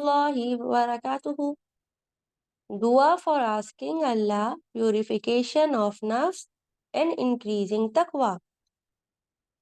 Warahmatullahi Wabarakatuh. Dua for asking Allah purification of nafs and increasing taqwa.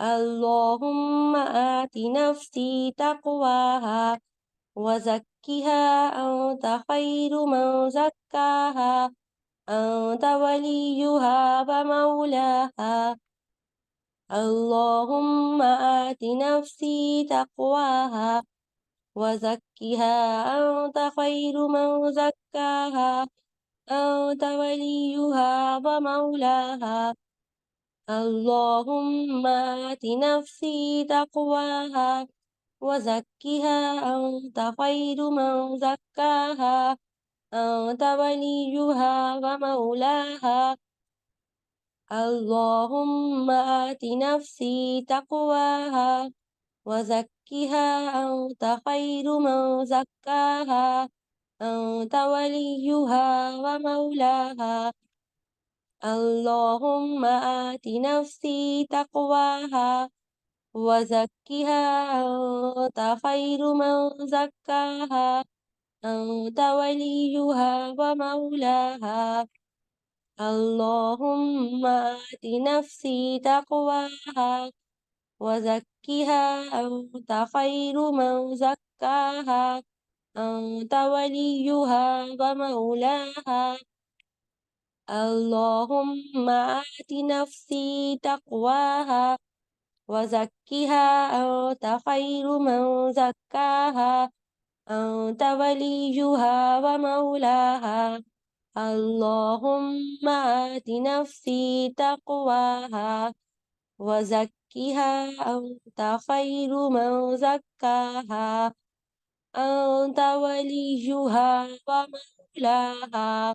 اللهم آت نفسي تقواها وزكها أنت خير من زكاها أنت وليها ومولاها. اللهم آت نفسي تقواها وزكها أنت خير من زكاها أنت وليها ومولاها. اللهم آت نفسي تقواها وزكها أنت خير من زكاها أنت وليها ومولاها. اللهم آت نفسي تقواها وزكها أنت خير من زكاها أنت وليها ومولاها. اللهم آت نفسي تقواها وزكها أنت خير من زكاها أنت وليها ومولاها. اللهم آت نفسي تقواها وزكها أنت خير من زكاها أنت وليها ومولاها. اللهم آت نفسي تقواها وزكها أنت خير من زكاها أنت وليها ومولاها. اللهم آت نفسي تقواها وزكها أنت خير من زكاها أنت وليها ومولاها।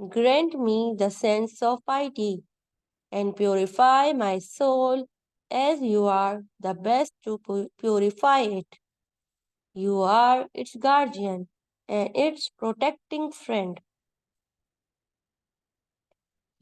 grant me the sense of piety and purify my soul as you are the best to purify it. You are its guardian and its protecting friend.